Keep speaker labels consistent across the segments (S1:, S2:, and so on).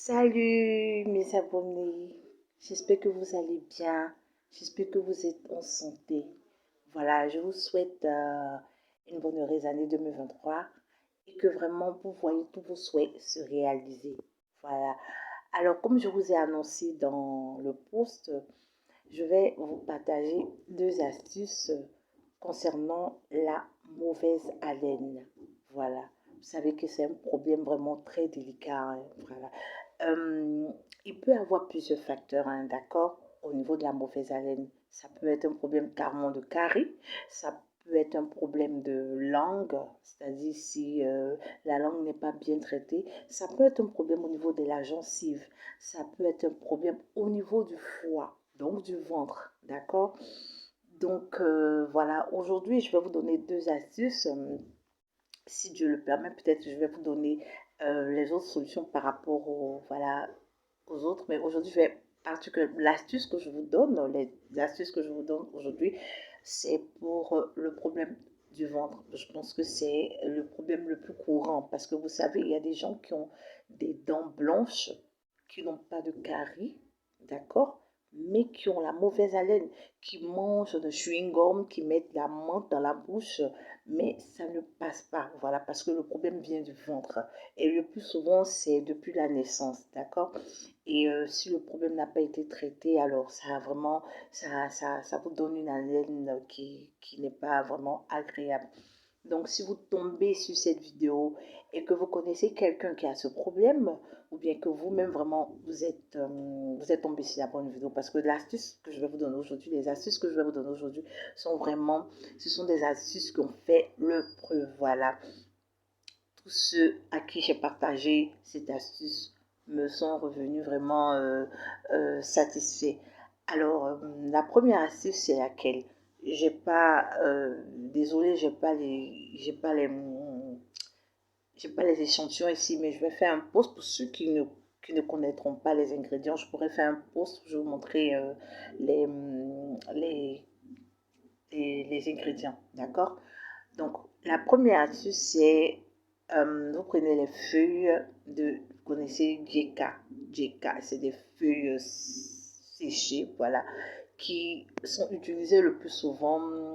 S1: Salut mes abonnés, j'espère que vous allez bien, j'espère que vous êtes en santé. Voilà, je vous souhaite une bonne heureuse année 2023 et que vraiment vous voyez tous vos souhaits se réaliser. Voilà, alors comme je vous ai annoncé dans le post, je vais vous partager deux astuces concernant la mauvaise haleine. Voilà, vous savez que c'est un problème vraiment très délicat, hein. Voilà. Euh, il peut y avoir plusieurs facteurs, hein, d'accord, au niveau de la mauvaise haleine. Ça peut être un problème carrément de carie, ça peut être un problème de langue, c'est-à-dire si la langue n'est pas bien traitée. Ça peut être un problème au niveau de la gencive, ça peut être un problème au niveau du foie, donc du ventre, d'accord. Donc voilà, aujourd'hui je vais vous donner deux astuces. Si Dieu le permet, peut-être je vais vous donner les autres solutions par rapport voilà, aux autres. Mais aujourd'hui, je vais particulièrement l'astuce que je vous donne, les astuces que je vous donne aujourd'hui, c'est pour le problème du ventre. Je pense que c'est le problème le plus courant parce que vous savez, il y a des gens qui ont des dents blanches, qui n'ont pas de caries, d'accord, mais qui ont la mauvaise haleine, qui mangent de chewing-gum, qui mettent la menthe dans la bouche, mais ça ne passe pas, voilà, parce que le problème vient du ventre. Et le plus souvent, c'est depuis la naissance, d'accord. Et si le problème n'a pas été traité, alors ça a vraiment, ça vous donne une haleine qui n'est pas vraiment agréable. Donc, si vous tombez sur cette vidéo et que vous connaissez quelqu'un qui a ce problème, ou bien que vous-même vraiment vous êtes tombé sur la bonne vidéo, parce que l'astuce que je vais vous donner aujourd'hui, les astuces que je vais vous donner aujourd'hui sont vraiment, ce sont des astuces qui ont fait le preuve. Voilà, tous ceux à qui j'ai partagé cette astuce me sont revenus vraiment satisfaits. Alors, la première astuce, c'est laquelle? J'ai pas, désolé, j'ai pas les échantillons ici, mais je vais faire un post pour ceux qui ne connaîtront pas les ingrédients. Je pourrais faire un post où je vais vous montrer les, les, les ingrédients, d'accord? Donc, la première astuce, c'est vous prenez les feuilles de, vous connaissez Djeka. Djeka, c'est des feuilles séchées, voilà, qui sont utilisées le plus souvent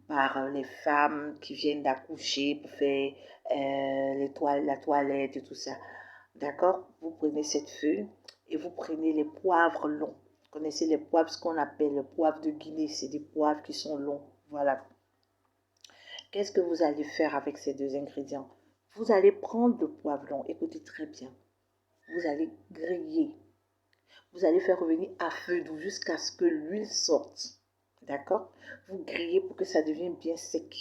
S1: par les femmes qui viennent d'accoucher pour faire la toilette et tout ça. D'accord? Vous prenez cette feuille et vous prenez les poivres longs. Vous connaissez les poivres, ce qu'on appelle le poivre de Guinée, c'est des poivres qui sont longs. Voilà. Qu'est-ce que vous allez faire avec ces deux ingrédients? Vous allez prendre le poivron, écoutez très bien. Vous allez griller. Vous allez faire revenir à feu doux jusqu'à ce que l'huile sorte. D'accord? Vous grillez pour que ça devienne bien sec.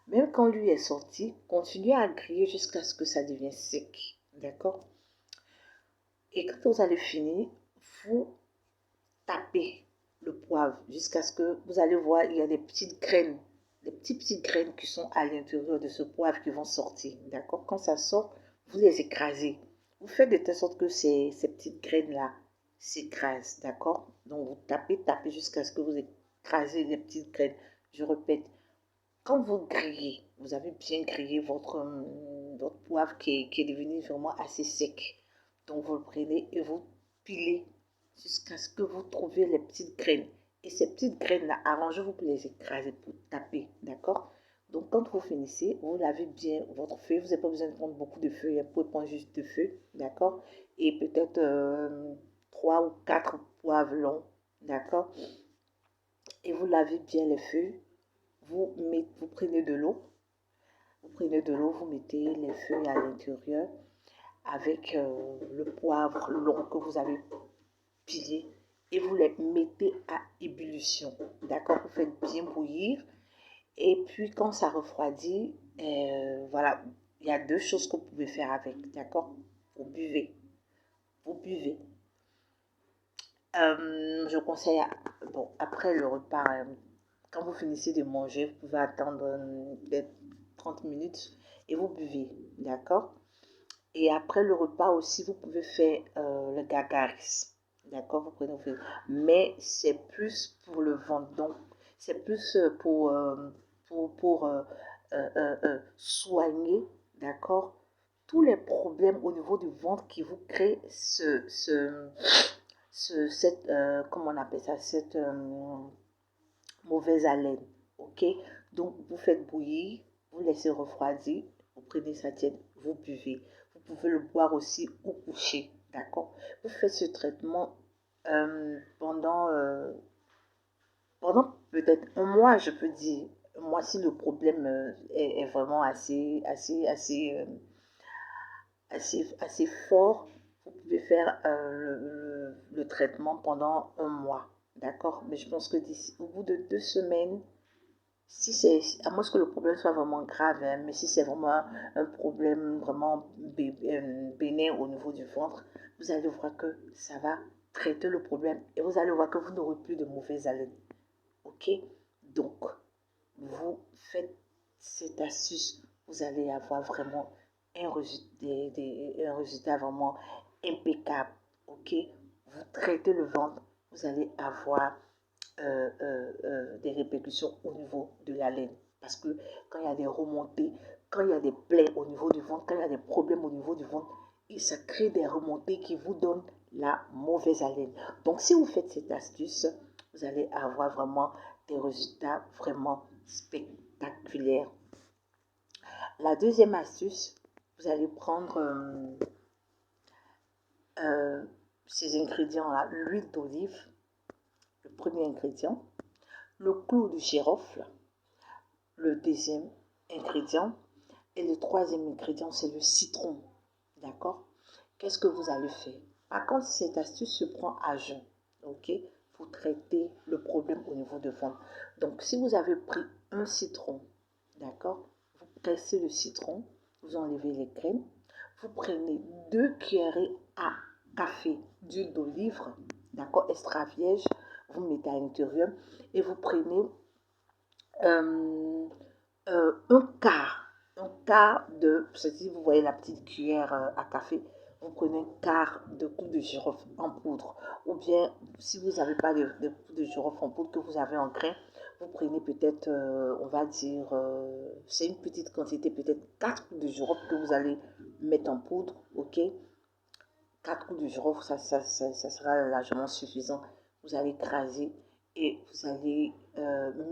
S1: Même quand l'huile est sortie, continuez à griller jusqu'à ce que ça devienne sec. D'accord? Et quand vous allez finir, vous tapez le poivre jusqu'à ce que vous allez voir, il y a des petites graines, des petites graines qui sont à l'intérieur de ce poivre qui vont sortir. D'accord? Quand ça sort, vous les écrasez. Vous faites de telle sorte que ces petites graines-là s'écrasent. D'accord? Donc vous tapez jusqu'à ce que vous écrasez les petites graines. Je répète, quand vous grillez, vous avez bien grillé votre poivre qui est devenu vraiment assez sec. Donc vous le prenez et vous pilez jusqu'à ce que vous trouviez les petites graines. Et ces petites graines-là, arrangez-vous pour les écraser, pour taper, d'accord? Donc quand vous finissez, vous lavez bien votre feuille. Vous n'avez pas besoin de prendre beaucoup de feuilles, vous pouvez prendre juste deux feuilles, d'accord? Et peut-être 3 ou 4 poivres longs, d'accord? Et vous lavez bien les feuilles. Vous prenez de l'eau. Vous mettez les feuilles à l'intérieur avec le poivre long que vous avez pilé et vous les mettez à ébullition. D'accord? Vous faites bien bouillir et puis quand ça refroidit, voilà, il y a deux choses que vous pouvez faire avec. D'accord? Vous buvez. Vous buvez. Je conseille, bon, après le repas, quand vous finissez de manger, vous pouvez attendre peut-être 30 minutes et vous buvez, d'accord? Et après le repas aussi, vous pouvez faire le gagaris, d'accord? Vous prenez, mais c'est plus pour le ventre, donc c'est plus pour soigner, d'accord? tous les problèmes au niveau du ventre qui vous créent cette, comment on appelle ça, cette mauvaise haleine. Ok? Donc, vous faites bouillir, vous laissez refroidir, vous prenez ça tiède, vous buvez. Vous pouvez le boire aussi au coucher. D'accord? Vous faites ce traitement pendant peut-être un mois, je peux dire. Moi, si le problème est vraiment assez fort, vous pouvez faire le traitement pendant un mois. D'accord? Mais je pense que au bout de 2 semaines, si c'est, à moins que le problème soit vraiment grave, hein, mais si c'est vraiment un problème vraiment bénin au niveau du ventre, vous allez voir que ça va traiter le problème et vous allez voir que vous n'aurez plus de mauvaise haleine. Ok? Donc, vous faites cette astuce, vous allez avoir vraiment un résultat vraiment impeccable. Ok? Vous traitez le ventre, vous allez avoir des répercussions au niveau de la laine. Parce que quand il y a des remontées, quand il y a des plaies au niveau du ventre, quand il y a des problèmes au niveau du ventre, et ça crée des remontées qui vous donnent la mauvaise haleine. Donc, si vous faites cette astuce, vous allez avoir vraiment des résultats vraiment spectaculaires. La deuxième astuce, vous allez prendre ces ingrédients-là, l'huile d'olive, le premier ingrédient, le clou de girofle, le deuxième ingrédient, et le troisième ingrédient, c'est le citron. D'accord? Qu'est-ce que vous allez faire? Par contre, cette astuce se prend à jeun. Ok? Pour traiter le problème au niveau de ventre. Donc, si vous avez pris un citron, d'accord? Vous pressez le citron, vous enlevez les graines, vous prenez 2 cuillerées à café d'huile d'olive, d'accord? Extra vierge, vous mettez à l'intérieur et vous prenez un quart de, si vous voyez la petite cuillère à café, vous prenez un quart de clou de girofle en poudre. Ou bien, si vous n'avez pas de clou de girofle en poudre que vous avez en grain, vous prenez peut-être, on va dire, c'est une petite quantité, peut-être 4 clous de girofle que vous allez mettre en poudre, ok? 4 coups de girofle, ça sera largement suffisant. Vous allez écraser et vous allez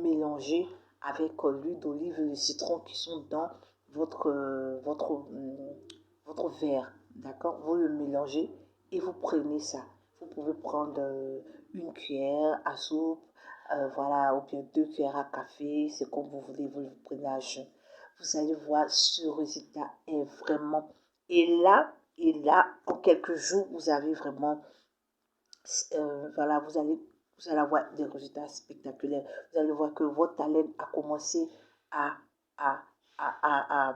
S1: mélanger avec l'huile d'olive et le citron qui sont dans votre verre. D'accord? Vous le mélangez et vous prenez ça. Vous pouvez prendre une cuillère à soupe, voilà, ou bien 2 cuillères à café, c'est comme vous voulez, vous le prenez à jeun. Vous allez voir, ce résultat est vraiment... Et là, en quelques jours, vous avez vraiment, voilà, vous allez avoir des résultats spectaculaires. Vous allez voir que votre haleine a commencé à, à, à, à,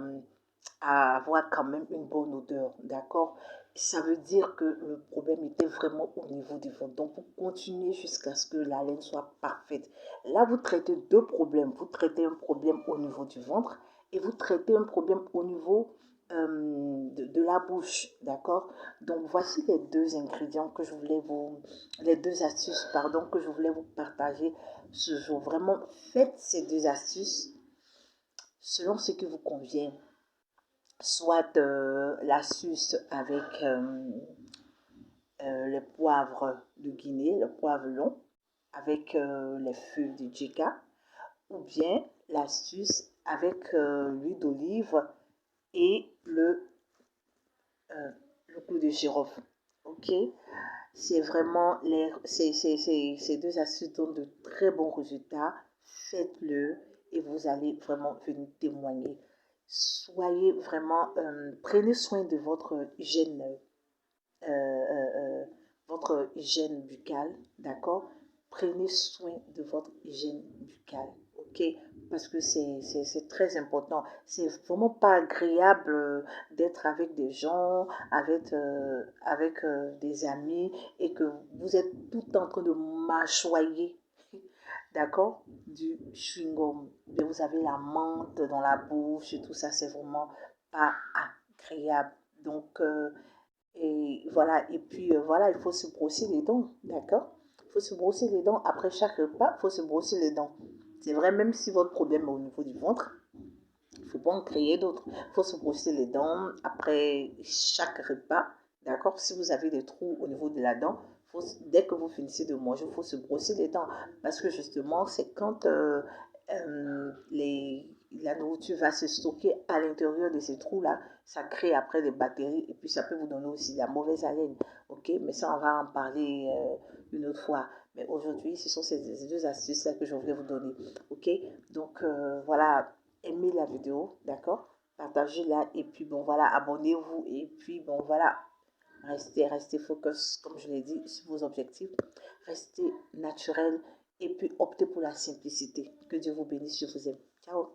S1: à avoir quand même une bonne odeur, d'accord? Ça veut dire que le problème était vraiment au niveau du ventre. Donc, vous continuez jusqu'à ce que la laine soit parfaite. Là, vous traitez 2 problèmes. Vous traitez un problème au niveau du ventre et vous traitez un problème au niveau de la bouche, d'accord? Donc, voici les 2 ingrédients que je voulais les 2 astuces, pardon, que je voulais vous partager ce jour. Vraiment, faites ces 2 astuces selon ce qui vous convient. Soit l'astuce avec les poivres de Guinée, le poivre long, avec les feuilles de djika, ou bien l'astuce avec l'huile d'olive et le clou de girofle. Ok? C'est vraiment ces 2 astuces donnent de très bons résultats. Faites-le et vous allez vraiment venir témoigner. Soyez vraiment, prenez soin de votre hygiène buccale, d'accord? Prenez soin de votre hygiène buccale, ok? Parce que c'est très important. C'est vraiment pas agréable d'être avec des gens, avec des amis et que vous êtes tout en train de mâchoyer, d'accord? Du chewing-gum. Et vous avez la menthe dans la bouche et tout ça, c'est vraiment pas agréable. Donc, et voilà, et puis voilà, il faut se brosser les dents, d'accord? Il faut se brosser les dents après chaque repas, il faut se brosser les dents. C'est vrai, même si votre problème est au niveau du ventre, il faut pas en créer d'autres. Il faut se brosser les dents après chaque repas. D'accord? Si vous avez des trous au niveau de la dent, dès que vous finissez de manger, il faut se brosser les dents. Parce que justement, c'est quand la nourriture va se stocker à l'intérieur de ces trous-là, ça crée après des bactéries et puis ça peut vous donner aussi la mauvaise haleine. Ok? Mais ça, on va en parler une autre fois. Mais aujourd'hui, ce sont ces deux astuces-là que je voulais vous donner. Ok? Donc, voilà, aimez la vidéo, d'accord? Partagez-la et puis bon, voilà, abonnez-vous et puis bon, voilà, restez focus, comme je l'ai dit, sur vos objectifs. Restez naturel et puis optez pour la simplicité. Que Dieu vous bénisse, je vous aime. Ciao!